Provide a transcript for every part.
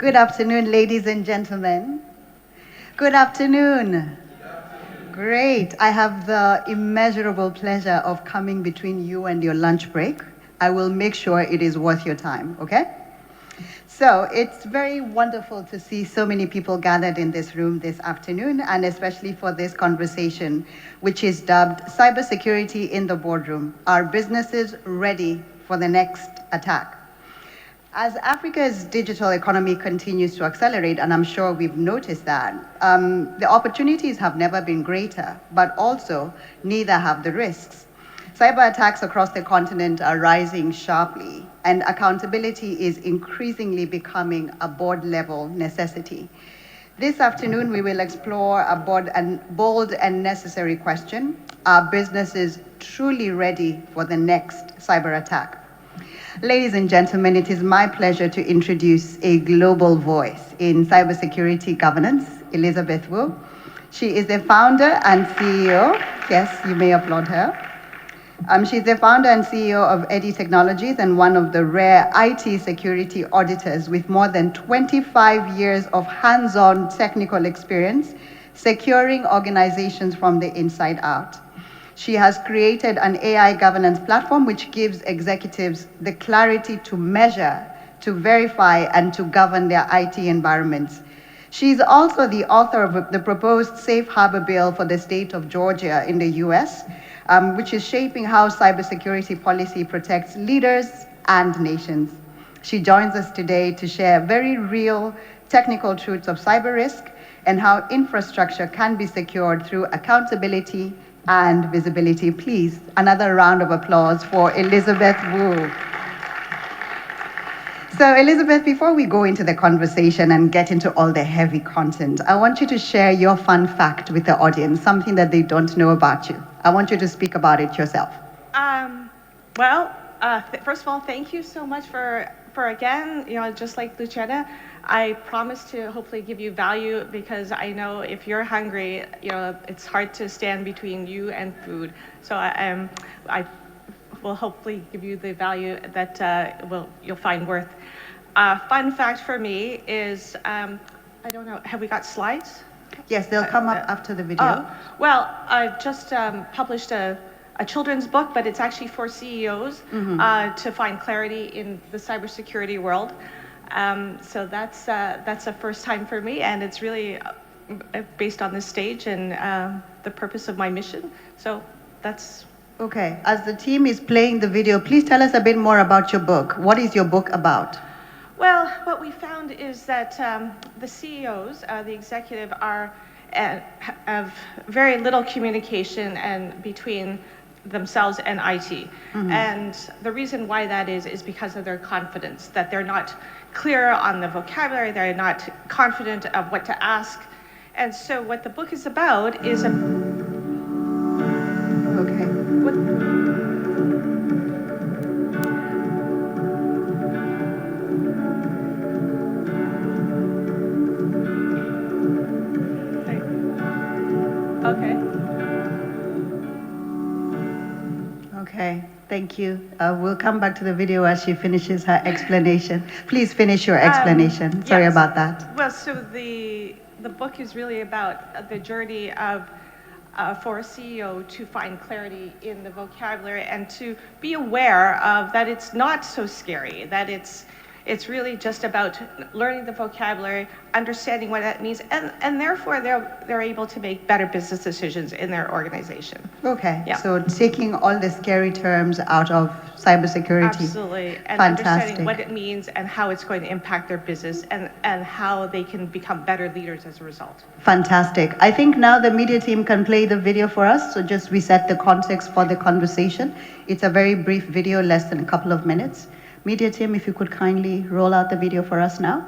Good afternoon, ladies and gentlemen. Good afternoon. Great. I have the immeasurable pleasure of coming between you and your lunch break. I will make sure it is worth your time, okay? So it's very wonderful to see so many people gathered in this room this afternoon, and especially for this conversation, which is dubbed Cybersecurity in the Boardroom. Are businesses ready for the next attack? As Africa's digital economy continues to accelerate, and I'm sure we've noticed that, the opportunities have never been greater, but also neither have the risks. Cyber attacks across the continent are rising sharply, and accountability is increasingly becoming a board-level necessity. This afternoon, we will explore a bold and necessary question: are businesses truly ready for the next cyber attack? Ladies and gentlemen, it is my pleasure to introduce a global voice in cybersecurity governance, Elizabeth Wu. She is the founder and CEO. Yes, you may applaud her. She's the founder and CEO of Eddy Technologies and one of the rare IT security auditors with more than 25 years of hands-on technical experience securing organizations from the inside out. She has created an AI governance platform which gives executives the clarity to measure, to verify, and to govern their IT environments. She's also the author of the proposed Safe Harbor Bill for the state of Georgia in the US, which is shaping how cybersecurity policy protects leaders and nations. She joins us today to share very real technical truths of cyber risk and how infrastructure can be secured through accountability and visibility. Please, another round of applause for Elizabeth Wu. So Elizabeth, before we go into the conversation and get into all the heavy content, I want you to share your fun fact with the audience, something that they don't know about you. I want you to speak about it yourself. First of all, thank you so much for again, just like Luciana, I promise to hopefully give you value, because I know if you're hungry, it's hard to stand between you and food. So I will hopefully give you the value that you'll find worth. Fun fact for me is, I don't know, have we got slides? Yes, they'll come up after the video. I just published a children's book, but it's actually for CEOs to find clarity in the cybersecurity world. So that's a first time for me, and it's really based on this stage and the purpose of my mission. So that's... Okay, as the team is playing the video, please tell us a bit more about your book. What is your book about? Well, what we found is that the CEOs, the executive, have very little communication between themselves and IT. And the reason why that is because of their confidence, that they're not clear on the vocabulary, they're not confident of what to ask. And so what the book is about is Okay, thank you. We'll come back to the video as she finishes her explanation. Please finish your explanation. Sorry about that. Well, so the book is really about the journey of for a CEO to find clarity in the vocabulary and to be aware of that it's not so scary, that it's really just about learning the vocabulary, understanding what that means, and therefore they're able to make better business decisions in their organization. Okay, yeah. So taking all the scary terms out of cybersecurity. Absolutely, and fantastic. Understanding what it means and how it's going to impact their business and how they can become better leaders as a result. Fantastic. I think now the media team can play the video for us, so just reset the context for the conversation. It's a very brief video, less than a couple of minutes. Media team, if you could kindly roll out the video for us now.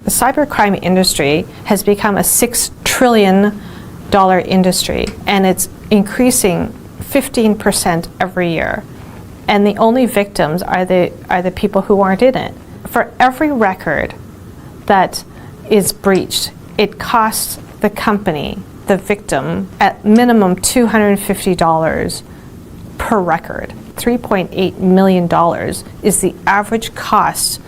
The cybercrime industry has become a $6 trillion industry, and it's increasing 15% every year. And the only victims are the people who aren't in it. For every record that is breached, it costs the company, the victim, at minimum $250 per record. $3.8 million is the average cost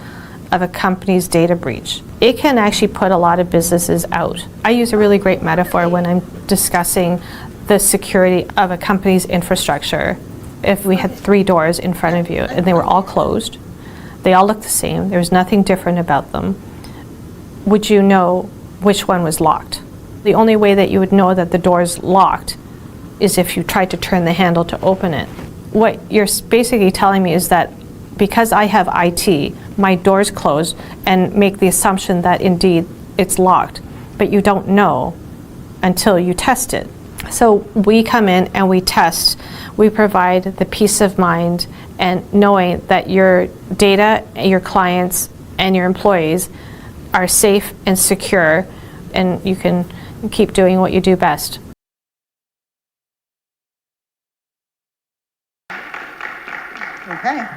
of a company's data breach. It can actually put a lot of businesses out. I use a really great metaphor when I'm discussing the security of a company's infrastructure. If we had 3 doors in front of you and they were all closed, they all looked the same, there was nothing different about them, would you know which one was locked? The only way that you would know that the door is locked is if you tried to turn the handle to open it. What you're basically telling me is that because I have IT, my door's closed, and make the assumption that indeed it's locked, but you don't know until you test it. So we come in and we test. We provide the peace of mind and knowing that your data, your clients, and your employees are safe and secure, and you can keep doing what you do best. Okay.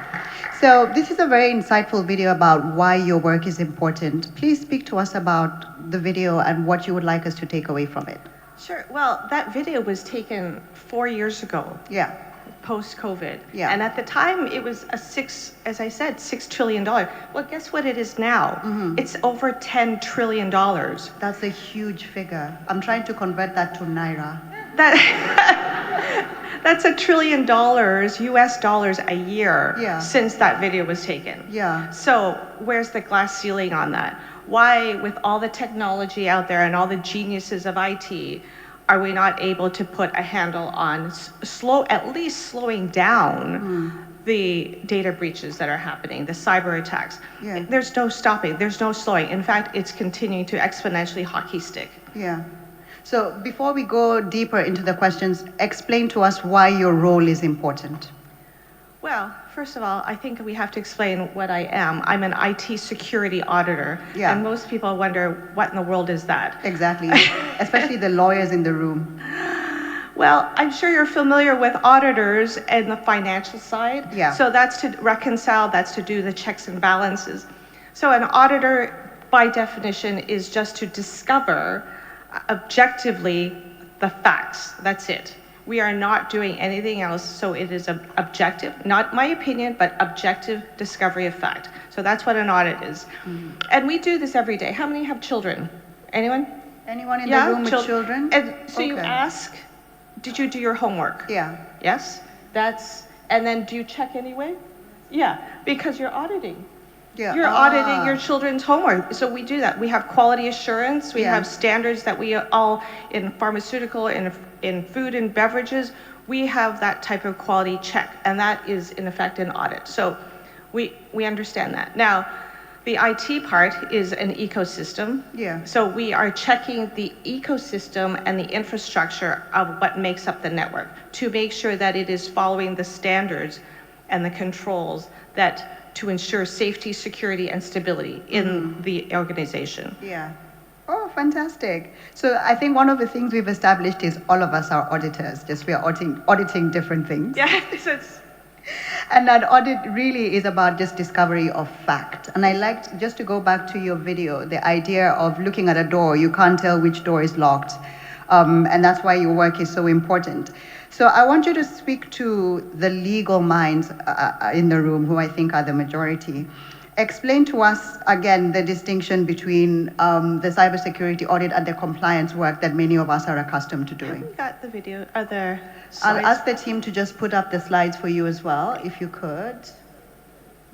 So this is a very insightful video about why your work is important. Please speak to us about the video and what you would like us to take away from it. Sure. Well, that video was taken 4 years ago. Yeah. Post-COVID. Yeah. And at the time, it was as I said, $6 trillion. Well, guess what it is now? It's over $10 trillion. That's a huge figure. I'm trying to convert that to Naira. That's $1 trillion US dollars a year since that video was taken. Yeah. So where's the glass ceiling on that? Why, with all the technology out there and all the geniuses of IT, are we not able to put a handle on at least slowing down the data breaches that are happening, the cyber attacks? Yeah. There's no stopping, there's no slowing. In fact, it's continuing to exponentially hockey stick. Yeah. So before we go deeper into the questions, explain to us why your role is important. Well, first of all, I think we have to explain what I am. I'm an IT security auditor, and most people wonder, what in the world is that? Exactly, especially the lawyers in the room. Well, I'm sure you're familiar with auditors and the financial side. Yeah. So that's to reconcile, that's to do the checks and balances. So an auditor, by definition, is just to discover objectively the facts. That's it. We are not doing anything else, so it is objective, not my opinion, but objective discovery of fact. So that's what an audit is. And we do this every day. How many have children? Anyone? Anyone in the room with children? And so you ask, did you do your homework? Yeah. Yes? And then do you check anyway? Yeah, because you're auditing. Yeah. You're auditing your children's homework. So we do that. We have quality assurance. We have standards that we all, in pharmaceutical, in food and beverages, we have that type of quality check. And that is, in effect, an audit. So we understand that. Now, the IT part is an ecosystem. Yeah. So we are checking the ecosystem and the infrastructure of what makes up the network to make sure that it is following the standards and the controls to ensure safety, security, and stability in the organization. Yeah. Oh, fantastic. So I think one of the things we've established is all of us are auditors, just we are auditing different things. Yeah. And that audit really is about just discovery of fact. And I liked, just to go back to your video, the idea of looking at a door, you can't tell which door is locked. And that's why your work is so important. So I want you to speak to the legal minds in the room, who I think are the majority. Explain to us, again, the distinction between the cybersecurity audit and the compliance work that many of us are accustomed to doing. Have we got the video? Are there slides? I'll ask the team to just put up the slides for you as well, if you could.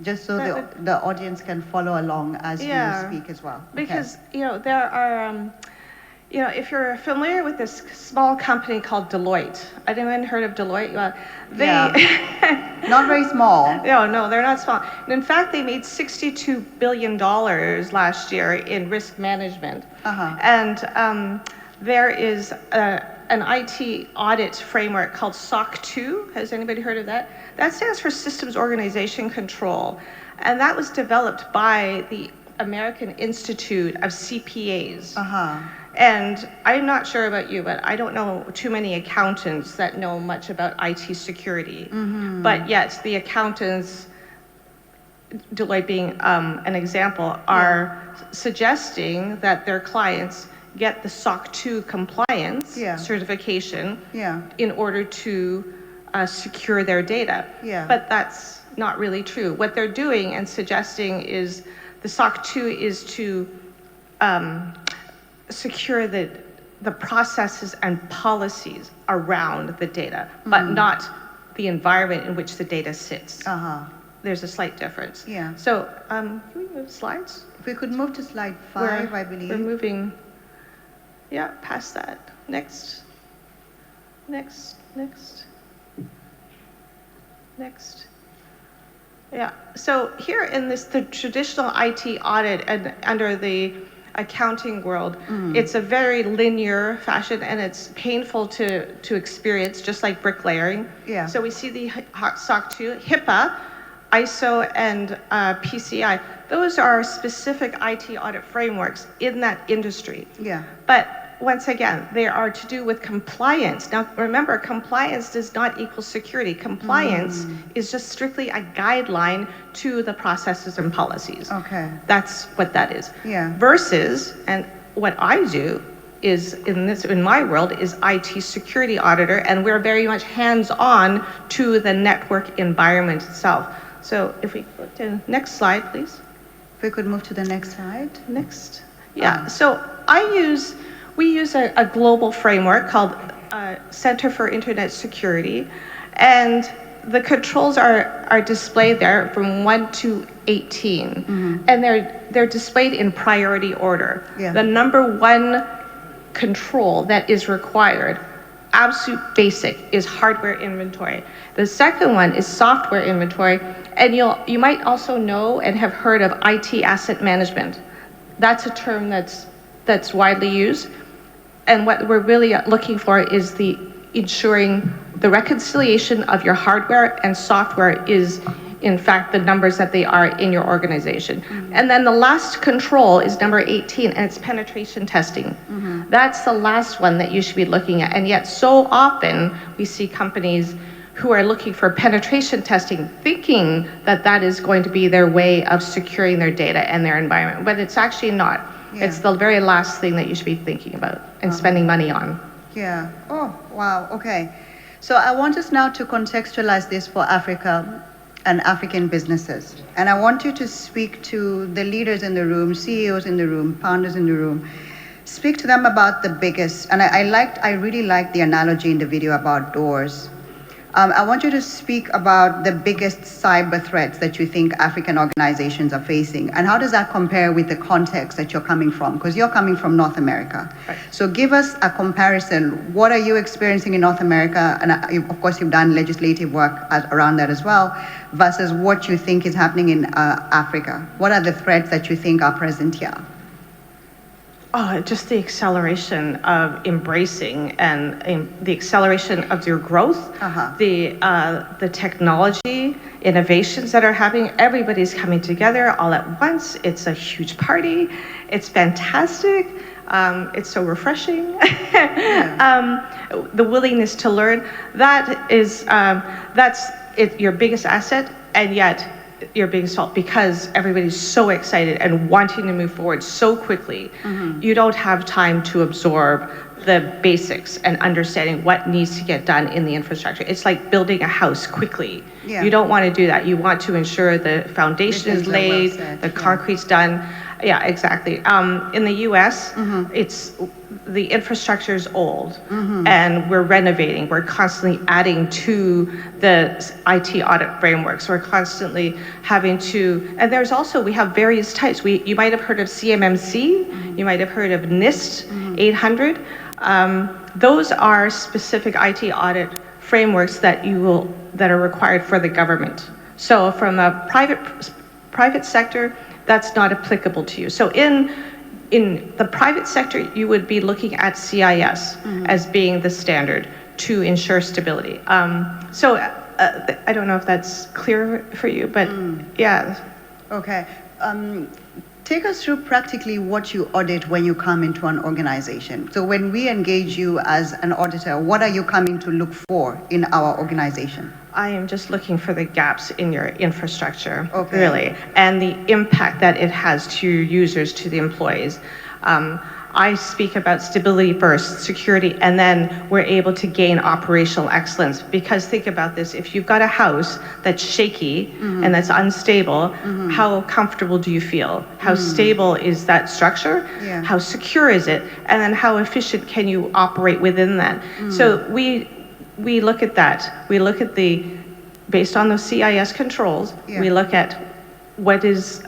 Just so the audience can follow along as you speak as well. Because, there are... if you're familiar with this small company called Deloitte, anyone heard of Deloitte? Well, not very small. No, they're not small. In fact, they made $62 billion last year in risk management. And there is an IT audit framework called SOC 2. Has anybody heard of that? That stands for Systems Organization Control. And that was developed by the American Institute of CPAs. Uh-huh. And I'm not sure about you, but I don't know too many accountants that know much about IT security. But yet the accountants, Deloitte being an example, are suggesting that their clients get the SOC 2 compliance certification in order to secure their data. But that's not really true. What they're doing and suggesting is the SOC 2 is to secure the processes and policies around the data, but not the environment in which the data sits. There's a slight difference. So can we move slides? If we could move to slide 5, I believe. We're moving, past that. Next. Yeah, so here in the traditional IT audit and under the accounting world, it's a very linear fashion and it's painful to experience, just like bricklaying. So we see the SOC 2, HIPAA, ISO, and PCI. Those are specific IT audit frameworks in that industry. But once again, they are to do with compliance. Now, remember, compliance does not equal security. Compliance is just strictly a guideline to the processes and policies. That's what that is. Versus, and what I do is, in my world, is IT security auditor, and we're very much hands-on to the network environment itself. So if we go to next slide, please. If we could move to the next slide. Next. So we use a global framework called Center for Internet Security, and the controls are displayed there from 1 to 18, and they're displayed in priority order. The number 1 control that is required, absolute basic, is hardware inventory. The second one is software inventory, and you might also know and have heard of IT asset management. That's a term that's widely used. And what we're really looking for is ensuring the reconciliation of your hardware and software is, in fact, the numbers that they are in your organization. And then the last control is number 18, and it's penetration testing. That's the last one that you should be looking at. And yet so often we see companies who are looking for penetration testing, thinking that that is going to be their way of securing their data and their environment, but it's actually not. It's the very last thing that you should be thinking about and spending money on. Oh, wow. Okay. So I want us now to contextualize this for Africa and African businesses. And I want you to speak to the leaders in the room, CEOs in the room, founders in the room. Speak to them about the biggest, and I really liked the analogy in the video about doors. I want you to speak about the biggest cyber threats that you think African organizations are facing, and how does that compare with the context that you're coming from? Because you're coming from North America. So give us a comparison. What are you experiencing in North America? And of course, you've done legislative work around that as well, versus what you think is happening in Africa. What are the threats that you think are present here? Just the acceleration of embracing and the acceleration of your growth, the technology innovations that are happening. Everybody's coming together all at once. It's a huge party. It's fantastic. It's so refreshing. The willingness to learn, that's your biggest asset, and yet your biggest fault, because everybody's so excited and wanting to move forward so quickly. You don't have time to absorb the basics and understanding what needs to get done in the infrastructure. It's like building a house quickly. You don't want to do that. You want to ensure the foundation is laid, the concrete's done. Yeah, exactly. In the US, the infrastructure is old, and we're renovating. We're constantly adding to the IT audit frameworks. We're constantly having to, and we have various types. You might have heard of CMMC, you might have heard of NIST 800. Those are specific IT audit frameworks that are required for the government. So from a private sector, that's not applicable to you. So in the private sector, you would be looking at CIS as being the standard to ensure stability. So I don't know if that's clear for you, but yeah. Okay. Take us through practically what you audit when you come into an organization. So when we engage you as an auditor, what are you coming to look for in our organization? I am just looking for the gaps in your infrastructure, Okay. really, and the impact that it has to your users, to the employees. I speak about stability first, security, and then we're able to gain operational excellence. Because think about this, if you've got a house that's shaky and that's unstable, how comfortable do you feel? How stable is that structure? Yeah. How secure is it? And then how efficient can you operate within that? So we look at that. We look at based on those CIS controls, we look at what is,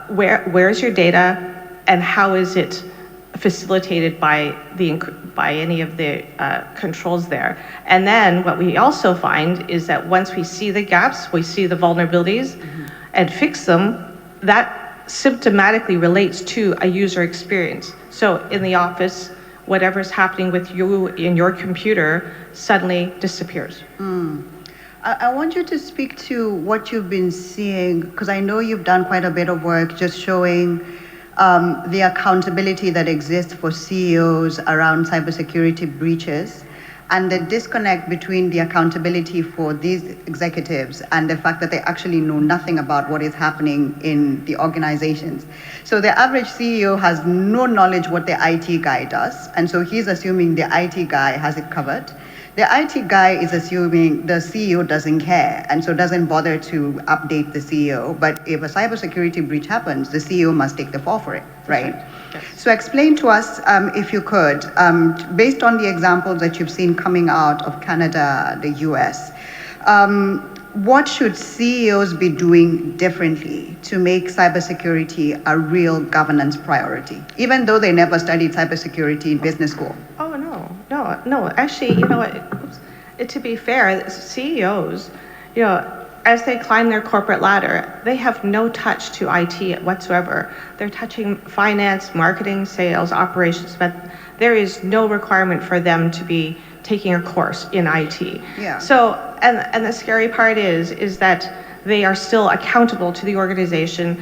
where's your data, and how is it facilitated by any of the controls there. And then what we also find is that once we see the gaps, we see the vulnerabilities and fix them, that symptomatically relates to a user experience. So in the office, whatever's happening with you in your computer suddenly disappears. I want you to speak to what you've been seeing, because I know you've done quite a bit of work just showing the accountability that exists for CEOs around cybersecurity breaches, and the disconnect between the accountability for these executives and the fact that they actually know nothing about what is happening in the organizations. So the average CEO has no knowledge what the IT guy does, and so he's assuming the IT guy has it covered. The IT guy is assuming the CEO doesn't care, and so doesn't bother to update the CEO. But if a cybersecurity breach happens, the CEO must take the fall for it, right? Yes. So explain to us, if you could, based on the examples that you've seen coming out of Canada, the US, what should CEOs be doing differently to make cybersecurity a real governance priority, even though they never studied cybersecurity in business school? Oh, no. Actually, you know what? To be fair, CEOs, as they climb their corporate ladder, they have no touch to IT whatsoever. They're touching finance, marketing, sales, operations, but there is no requirement for them to be taking a course in IT. Yeah. So, and the scary part is that they are still accountable to the organization.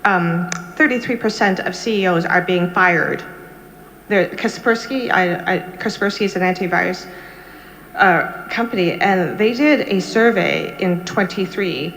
33% of CEOs are being fired. Kaspersky is an antivirus company, and they did a survey in 23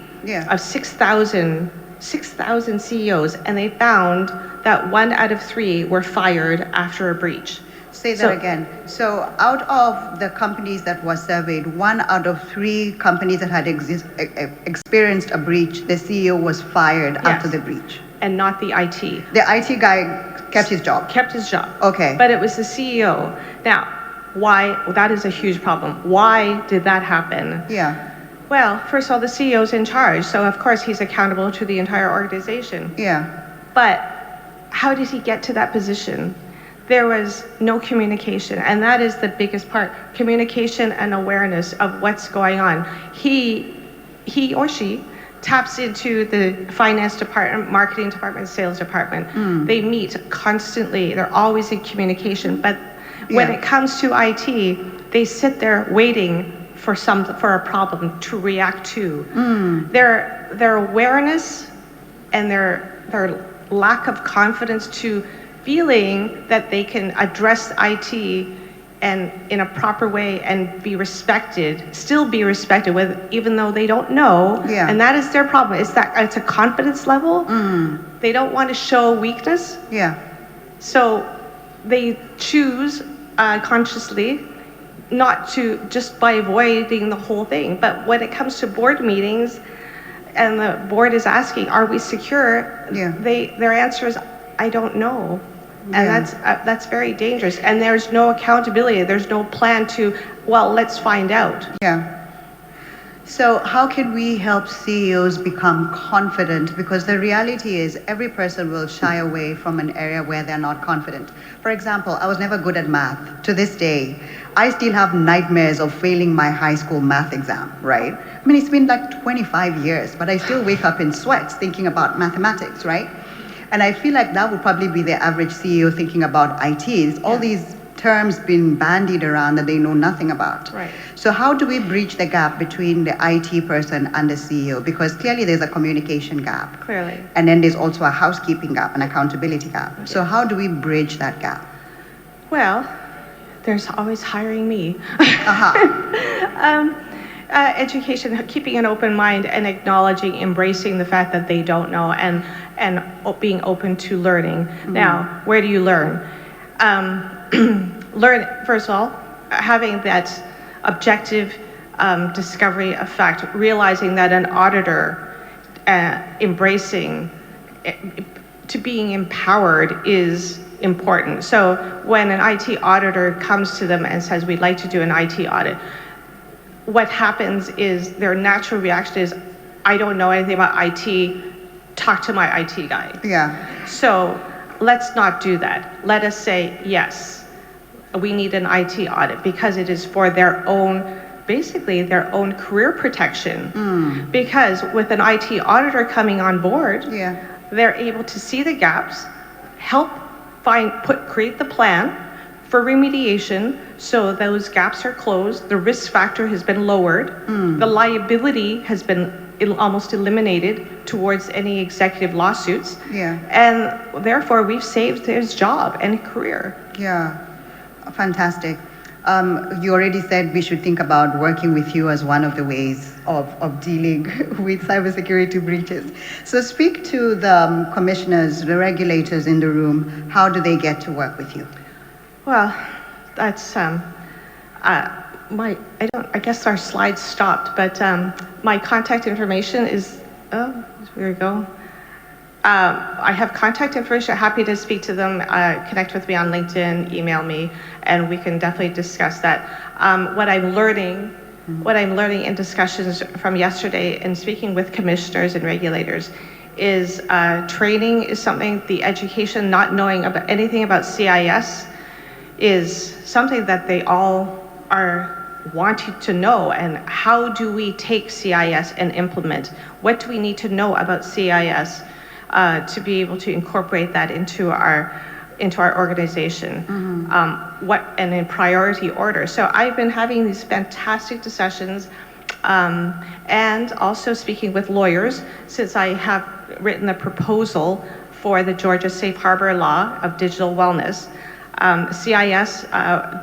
of 6,000 CEOs, and they found that 1 out of 3 were fired after a breach. Say that again. So out of the companies that were surveyed, 1 out of 3 companies that had experienced a breach, the CEO was fired after the breach. And not the IT. The IT guy kept his job. Kept his job. Okay. But it was the CEO. Now, why? That is a huge problem. Why did that happen? Yeah. Well, first of all, the CEO's in charge, so of course he's accountable to the entire organization. Yeah. But how did he get to that position? There was no communication, and that is the biggest part. Communication and awareness of what's going on. He or she taps into the finance department, marketing department, sales department. They meet constantly. They're always in communication. But when it comes to IT, they sit there waiting for a problem to react to. Their awareness and their lack of confidence to feeling that they can address IT and in a proper way and be respected, still be respected even though they don't know. Yeah. And that is their problem. It's a confidence level. They don't want to show weakness. Yeah. So they choose consciously not to, just by avoiding the whole thing. But when it comes to board meetings and the board is asking, are we secure? Yeah. Their answer is, I don't know. And that's very dangerous. And there's no accountability. There's no plan to, well, let's find out. Yeah. So how can we help CEOs become confident? Because the reality is every person will shy away from an area where they're not confident. For example, I was never good at math. To this day, I still have nightmares of failing my high school math exam, right? I mean, it's been like 25 years, but I still wake up in sweats thinking about mathematics, right? And I feel like that would probably be the average CEO thinking about IT. All these terms being bandied around that they know nothing about. Right. So how do we bridge the gap between the IT person and the CEO? Because clearly there's a communication gap. Clearly. And then there's also a housekeeping gap, an accountability gap. So how do we bridge that gap? Well, there's always hiring me. Education, keeping an open mind and acknowledging, embracing the fact that they don't know, and being open to learning. Now, where do you learn? Learn, first of all, having that objective discovery of fact, realizing that an auditor embracing to being empowered is important. So when an IT auditor comes to them and says, we'd like to do an IT audit, what happens is their natural reaction is, I don't know anything about IT, talk to my IT guy. Yeah. So let's not do that. Let us say, yes, we need an IT audit because it is for their own, basically their own career protection. Because with an IT auditor coming on board, they're able to see the gaps, help create the plan for remediation, so those gaps are closed, the risk factor has been lowered, the liability has been almost eliminated towards any executive lawsuits, and therefore we've saved his job and career. Yeah, fantastic. You already said we should think about working with you as one of the ways of dealing with cybersecurity breaches. So speak to the commissioners, the regulators in the room. How do they get to work with you? Well, that's I guess our slides stopped, but my contact information is, here we go. I have contact information, happy to speak to them, connect with me on LinkedIn, email me, and we can definitely discuss that. What I'm learning in discussions from yesterday and speaking with commissioners and regulators is training is something, the education, not knowing about anything about CIS is something that they all are wanting to know. And how do we take CIS and implement? What do we need to know about CIS to be able to incorporate that into our organization? And in priority order. So I've been having these fantastic discussions and also speaking with lawyers, since I have written a proposal for the Georgia Safe Harbor Law of digital wellness. CIS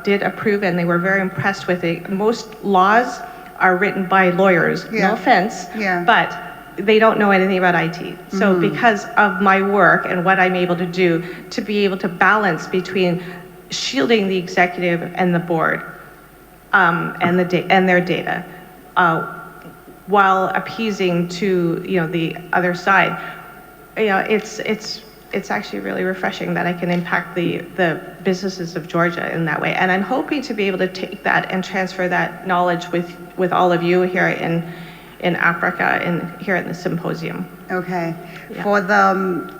did approve, and they were very impressed with it. Most laws are written by lawyers, no offense, but they don't know anything about IT. So because of my work and what I'm able to do to be able to balance between shielding the executive and the board and their data while appeasing to the other side, it's actually really refreshing that I can impact the businesses of Georgia in that way. And I'm hoping to be able to take that and transfer that knowledge with all of you here in Africa and here at the symposium. Okay. Yeah. For the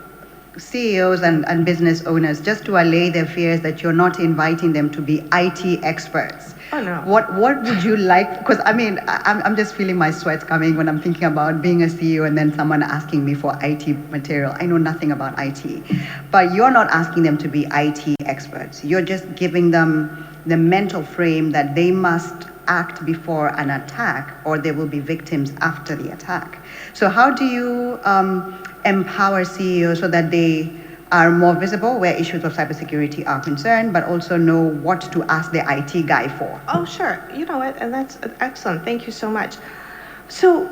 CEOs and business owners, just to allay their fears that you're not inviting them to be IT experts. Oh, no. What would you like? Because I mean, I'm just feeling my sweats coming when I'm thinking about being a CEO and then someone asking me for IT material. I know nothing about IT. But you're not asking them to be IT experts. You're just giving them the mental frame that they must act before an attack, or they will be victims after the attack. So how do you empower CEOs so that they are more visible where issues of cybersecurity are concerned, but also know what to ask the IT guy for? Oh, sure. You know what? And that's excellent. Thank you so much. So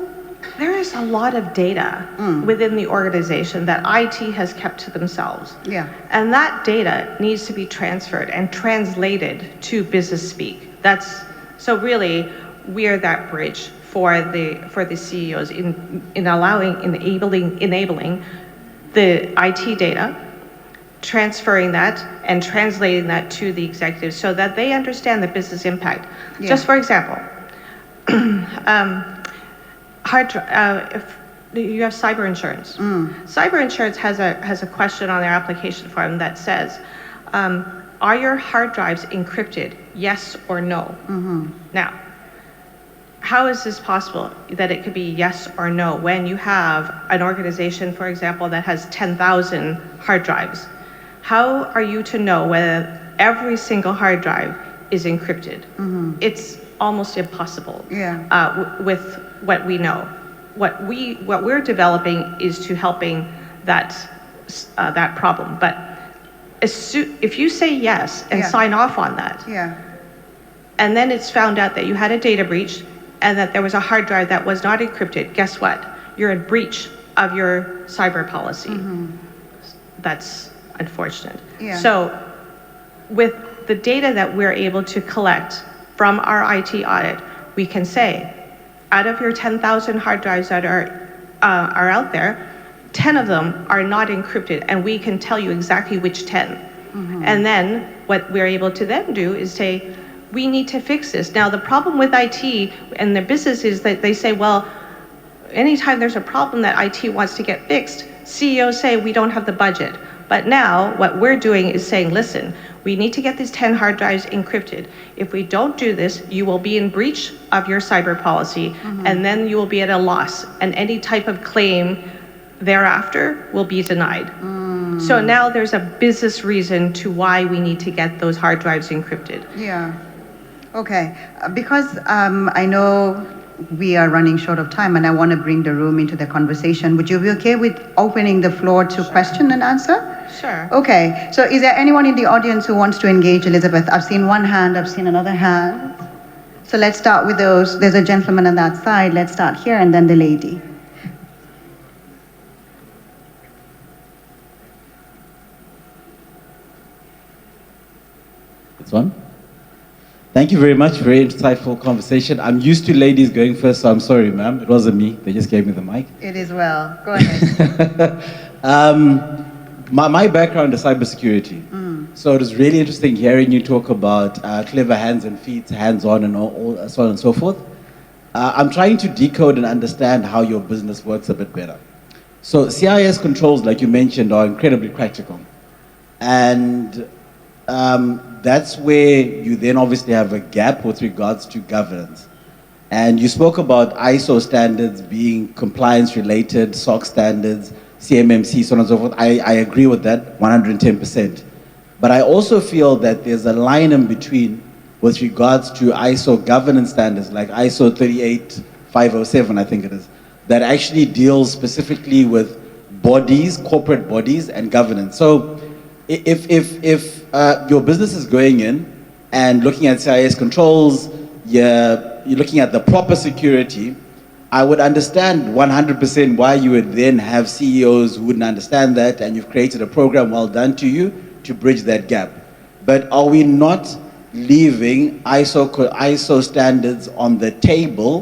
there is a lot of data within the organization that IT has kept to themselves. Yeah. And that data needs to be transferred and translated to business speak. So really, we're that bridge for the CEOs in enabling the IT data, transferring that and translating that to the executives so that they understand the business impact. Yeah. Just for example, if you have cyber insurance. Cyber insurance has a question on their application form that says, are your hard drives encrypted, yes or no? Now, how is this possible that it could be yes or no when you have an organization, for example, that has 10,000 hard drives? How are you to know whether every single hard drive is encrypted. It's almost impossible with what we know. What we're developing is to helping that problem. But if you say yes and sign off on that, and then it's found out that you had a data breach and that there was a hard drive that was not encrypted, guess what? You're in breach of your cyber policy. That's unfortunate. So with the data that we're able to collect from our IT audit, we can say, out of your 10,000 hard drives that are out there, 10 of them are not encrypted, and we can tell you exactly which 10. And then what we're able to then do is say, we need to fix this. Now, the problem with IT and their business is that they say, well, anytime there's a problem that IT wants to get fixed, CEOs say, we don't have the budget. But now what we're doing is saying, listen, we need to get these 10 hard drives encrypted. If we don't do this, you will be in breach of your cyber policy, and then you will be at a loss, and any type of claim thereafter will be denied. So now there's a business reason to why we need to get those hard drives encrypted. Okay, because I know we are running short of time and I want to bring the room into the conversation, would you be okay with opening the floor to question and answer? Sure. Okay, so is there anyone in the audience who wants to engage Elizabeth? I've seen one hand, I've seen another hand. So let's start with those. There's a gentleman on that side. Let's start here and then the lady. This one. Thank you very much. Very insightful conversation. I'm used to ladies going first, so I'm sorry, ma'am. It wasn't me. They just gave me the mic. It is well. Go ahead. My background is cybersecurity. So it was really interesting hearing you talk about clever hands and feet, hands-on and all so on and so forth. I'm trying to decode and understand how your business works a bit better. So CIS controls, like you mentioned, are incredibly practical. And that's where you then obviously have a gap with regards to governance. And you spoke about ISO standards being compliance related, SOC standards, CMMC, so on and so forth. I agree with that 110%. But I also feel that there's a line in between with regards to ISO governance standards, like ISO 38507, I think it is, that actually deals specifically with bodies, corporate bodies, and governance. So if your business is going in and looking at CIS controls, you're looking at the proper security, I would understand 100% why you would then have CEOs who wouldn't understand that, and you've created a program, well done to you, to bridge that gap. But are we not leaving ISO standards on the table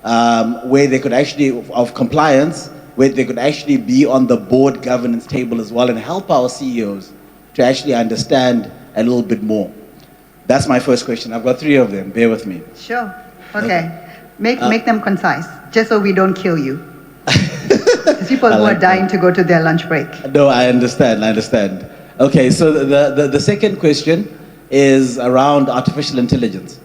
where they could actually, of compliance, where they could actually be on the board governance table as well and help our CEOs to actually understand a little bit more? That's my first question. I've got 3 of them. Bear with me. Sure. Okay. Make them concise, just so we don't kill you. There's people who are dying to go to their lunch break. No, I understand. Okay, so the second question is around artificial intelligence.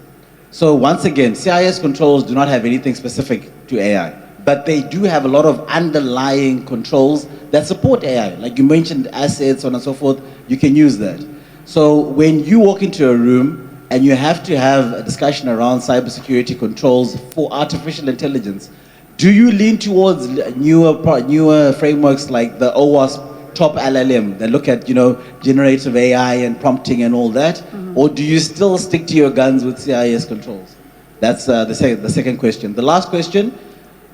So once again, CIS controls do not have anything specific to AI, but they do have a lot of underlying controls that support AI. Like you mentioned assets, so on and so forth, you can use that. So when you walk into a room and you have to have a discussion around cybersecurity controls for artificial intelligence, do you lean towards newer frameworks like the OWASP top LLM that look at, generative AI and prompting and all that? Or do you still stick to your guns with CIS controls? That's the second question. The last question,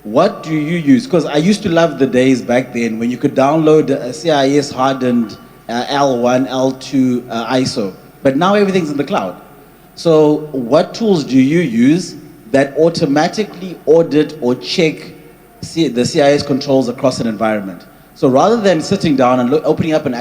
what do you use? Because I used to love the days back then when you could download a CIS hardened L1, L2 ISO, but now everything's in the cloud. So what tools do you use that automatically audit or check the CIS controls across an environment? So rather than sitting down and opening up an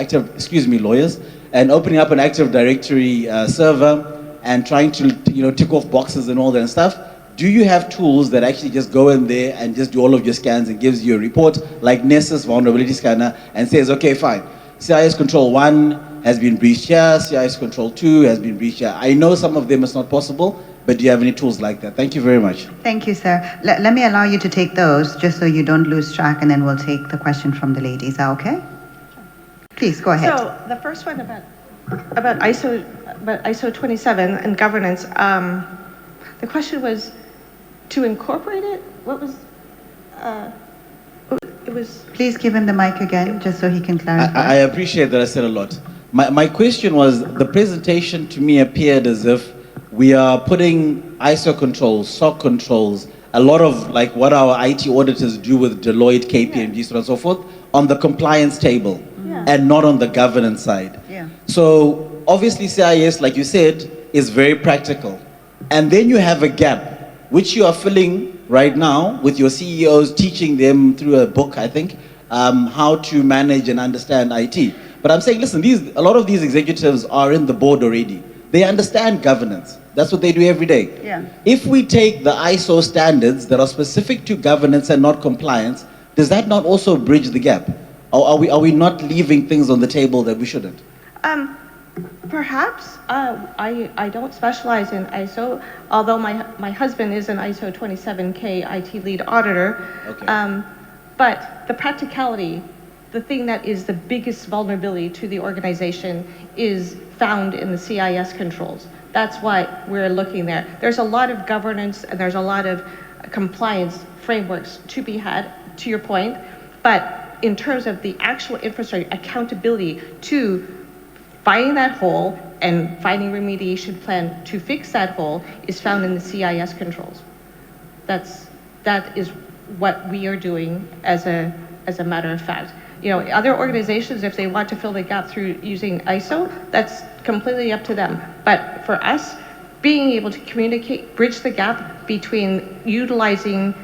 lawyers, and opening up an Active Directory server and trying to tick off boxes and all that stuff, do you have tools that actually just go in there and just do all of your scans and gives you a report like Nessus Vulnerability Scanner and says, okay, fine, CIS Control 1 has been breached here, CIS Control 2 has been breached here. I know some of them it's not possible, but do you have any tools like that? Thank you very much. Thank you, sir. Let me allow you to take those, just so you don't lose track, and then we'll take the question from the lady. Is that okay? Please, go ahead. So the first one about ISO but ISO 27 and governance, the question was to incorporate it? What was, it was, Please give him the mic again, just so he can clarify. I appreciate that I said a lot. My question was, the presentation to me appeared as if we are putting ISO controls, SOC controls, a lot of like what our IT auditors do with Deloitte, KPMG, so on and so forth, on the compliance table and not on the governance side. Yeah. So obviously CIS, like you said, is very practical. And then you have a gap, which you are filling right now with your CEOs, teaching them through a book, I think, how to manage and understand IT. But I'm saying, listen, a lot of these executives are in the board already. They understand governance. That's what they do every day. Yeah. If we take the ISO standards that are specific to governance and not compliance, does that not also bridge the gap? Or are we not leaving things on the table that we shouldn't? Perhaps. I don't specialize in ISO, although my husband is an ISO 27K IT lead auditor. Okay. But the practicality, the thing that is the biggest vulnerability to the organization is found in the CIS controls. That's why we're looking there. There's a lot of governance and there's a lot of compliance frameworks to be had, to your point, but in terms of the actual infrastructure, accountability to finding that hole and finding remediation plan to fix that hole is found in the CIS controls. That is what we are doing as a matter of fact. You know, other organizations, if they want to fill the gap through using ISO, that's completely up to them. But for us, being able to communicate, bridge the gap between utilizing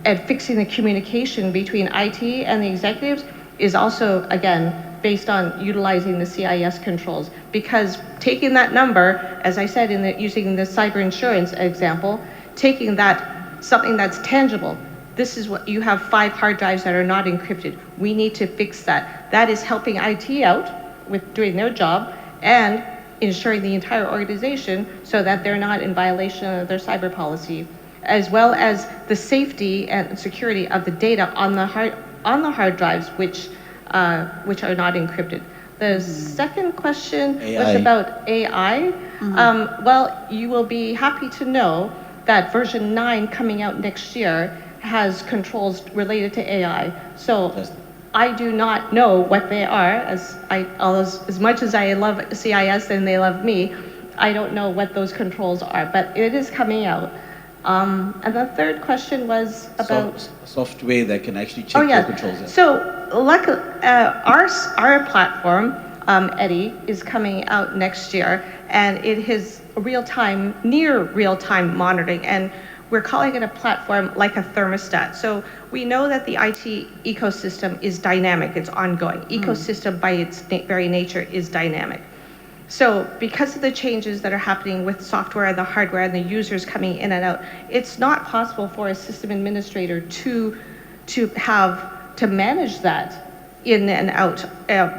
and fixing the communication between IT and the executives is also, again, based on utilizing the CIS controls. Because taking that number, as I said, using the cyber insurance example, taking that, something that's tangible, this is what you have 5 hard drives that are not encrypted. We need to fix that. That is helping IT out with doing their job and ensuring the entire organization so that they're not in violation of their cyber policy, as well as the safety and security of the data on the hard drives, which are not encrypted. The second question was about AI. Well, you will be happy to know that version 9 coming out next year has controls related to AI. So I do not know what they are, as much as I love CIS and they love me, I don't know what those controls are, but it is coming out. And the third question was about software that can actually check the controls. So, luckily, our platform, Eddie, is coming out next year, and it is near real-time monitoring, and we're calling it a platform like a thermostat. So we know that the IT ecosystem is dynamic; it's ongoing. Ecosystem, by its very nature, is dynamic. So because of the changes that are happening with software, the hardware, and the users coming in and out, it's not possible for a system administrator to manage that in and out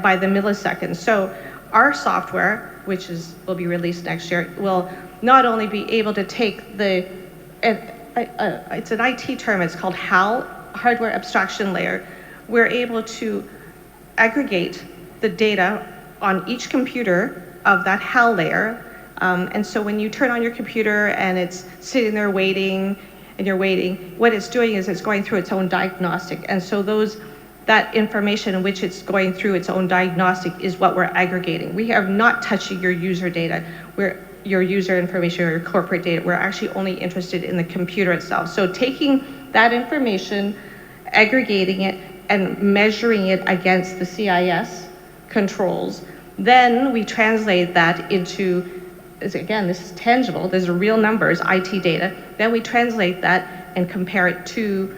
by the millisecond. So our software, which will be released next year, will not only be able to take it's an IT term, it's called HAL, hardware abstraction layer. We're able to aggregate the data on each computer of that HAL layer. And so when you turn on your computer and it's sitting there waiting, and you're waiting, what it's doing is it's going through its own diagnostic. And so that information in which it's going through its own diagnostic is what we're aggregating. We are not touching your user data, your user information or your corporate data. We're actually only interested in the computer itself. So taking that information, aggregating it, and measuring it against the CIS controls, then we translate that into, again, this is tangible, these are real numbers, IT data. Then we translate that and compare it to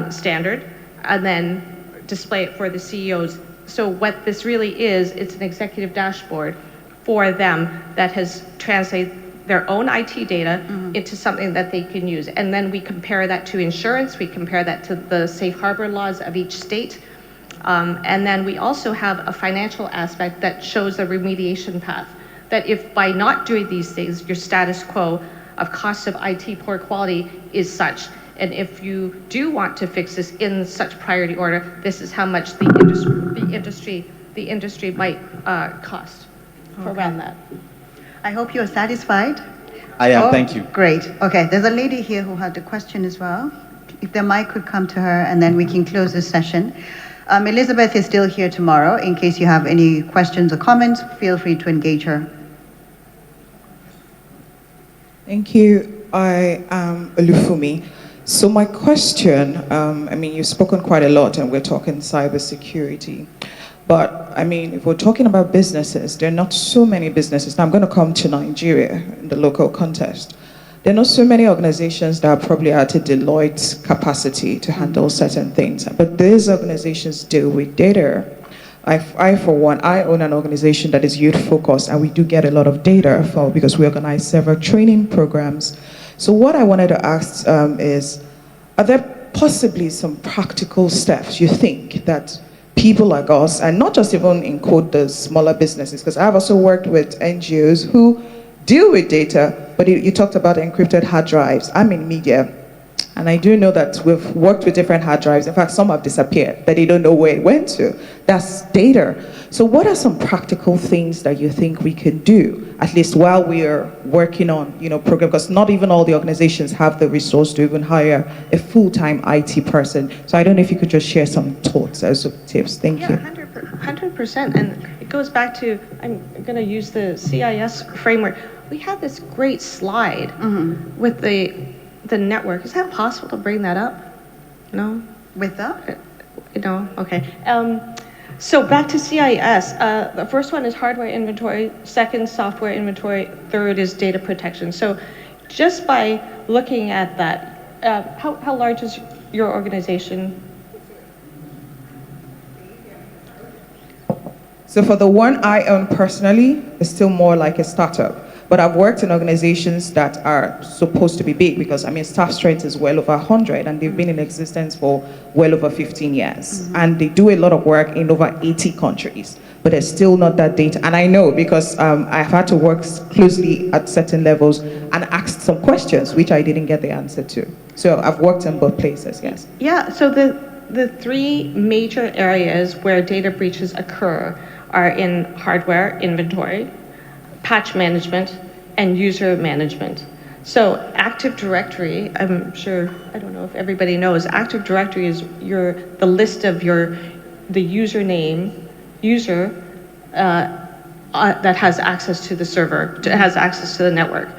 standard, and then display it for the CEOs. So what this really is, it's an executive dashboard for them that has translated their own IT data into something that they can use. And then we compare that to insurance, we compare that to the safe harbor laws of each state. And then we also have a financial aspect that shows a remediation path. That if by not doing these things, your status quo of costs of IT poor quality is such, and if you do want to fix this in such priority order, this is how much the industry might cost for around that. I hope you're satisfied. I am, thank you. Great. Okay, there's a lady here who had a question as well. If the mic could come to her, and then we can close this session. Elizabeth is still here tomorrow. In case you have any questions or comments, feel free to engage her. Thank you. I am Olufumi. So my question, I mean, you've spoken quite a lot and we're talking cybersecurity. But I mean, if we're talking about businesses, there are not so many businesses. Now I'm going to come to Nigeria in the local context. There are not so many organizations that are probably at a Deloitte's capacity to handle certain things. But these organizations deal with data. I, for one, I own an organization that is youth focused, and we do get a lot of data because we organize several training programs. So what I wanted to ask is, are there possibly some practical steps you think that people like us, and not just even in quote the smaller businesses, because I've also worked with NGOs who deal with data, but you talked about encrypted hard drives. I'm in media. And I do know that we've worked with different hard drives. In fact, some have disappeared, but they don't know where it went to. That's data. So what are some practical things that you think we can do, at least while we are working on, program? Because not even all the organizations have the resource to even hire a full-time IT person. So I don't know if you could just share some thoughts as tips. Thank you. 100%. And it goes back to, I'm going to use the CIS framework. We had this great slide with the network. Is that possible to bring that up? No? With that? No? Okay. So back to CIS. The first one is hardware inventory, second, software inventory, third is data protection. So just by looking at that, how large is your organization? So for the one I own personally, it's still more like a startup. But I've worked in organizations that are supposed to be big because, staff strength is well over 100 and they've been in existence for well over 15 years. And they do a lot of work in over 80 countries, but there's still not that data. And I know because I've had to work closely at certain levels and asked some questions, which I didn't get the answer to. So I've worked in both places, yes. Yeah, so the three major areas where data breaches occur are in hardware inventory, patch management, and user management. So Active Directory, I'm sure, I don't know if everybody knows, Active Directory is the list of the username, that has access to the server, has access to the network.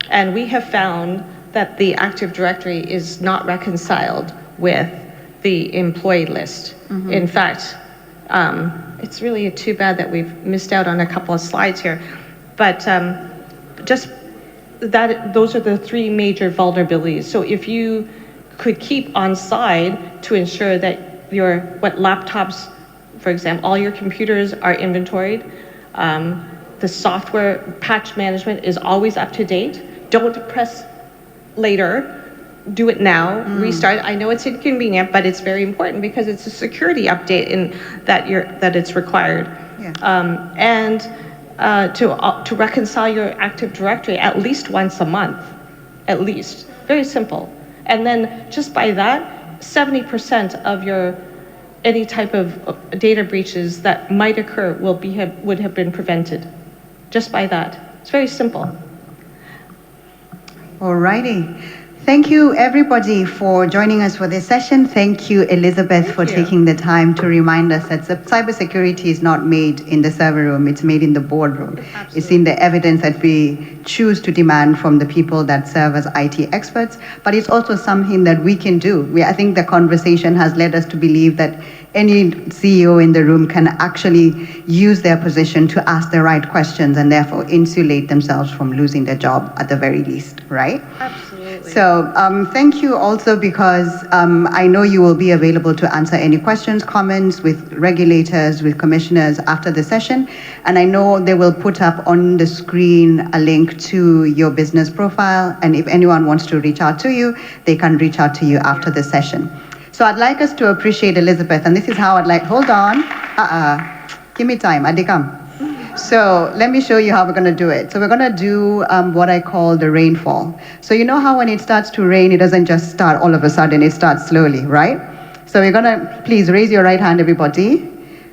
And we have found that the Active Directory is not reconciled with the employee list. In fact, it's really too bad that we've missed out on a couple of slides here. But just that, those are the three major vulnerabilities. So if you could keep on side to ensure that what laptops, for example, all your computers are inventoried, the software patch management is always up to date. Don't press later, do it now, restart. I know it's inconvenient, but it's very important because it's a security update that it's required. Yeah. And to reconcile your Active Directory at least once a month, at least. Very simple. And then just by that, 70% of any type of data breaches that might occur would have been prevented. Just by that. It's very simple. Alrighty. Thank you, everybody, for joining us for this session. Thank you, Elizabeth, for taking the time to remind us that cybersecurity is not made in the server room, it's made in the boardroom. Absolutely. It's in the evidence that we choose to demand from the people that serve as IT experts, but it's also something that we can do. I think the conversation has led us to believe that any CEO in the room can actually use their position to ask the right questions and therefore insulate themselves from losing their job at the very least, right? Absolutely. So thank you also because I know you will be available to answer any questions, comments with regulators, with commissioners after the session. And I know they will put up on the screen a link to your business profile. And if anyone wants to reach out to you, they can reach out to you after the session. So I'd like us to appreciate Elizabeth, and this is how hold on, give me time, Adikam. So let me show you how we're gonna do it. So we're gonna do what I call the rainfall. So you know how when it starts to rain, it doesn't just start all of a sudden, it starts slowly, right? So we're gonna, please raise your right hand, everybody.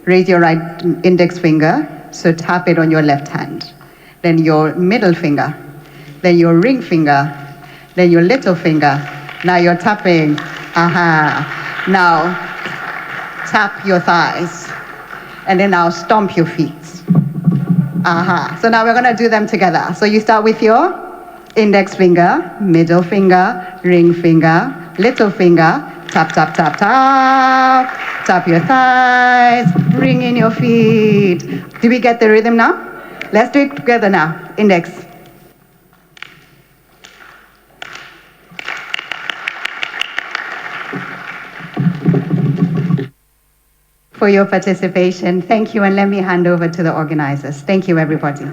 Raise your right index finger, so tap it on your left hand. then your middle finger, then your ring finger, then your little finger. Now you're tapping. Aha. Now tap your thighs. And then now stomp your feet. Aha. So now we're going to do them together. So you start with your index finger, middle finger, ring finger, little finger. Tap, tap, tap, tap. Tap your thighs. Bring in your feet. Do we get the rhythm now? Let's do it together now. Index. For your participation. Thank you, and let me hand over to the organizers. Thank you, everybody.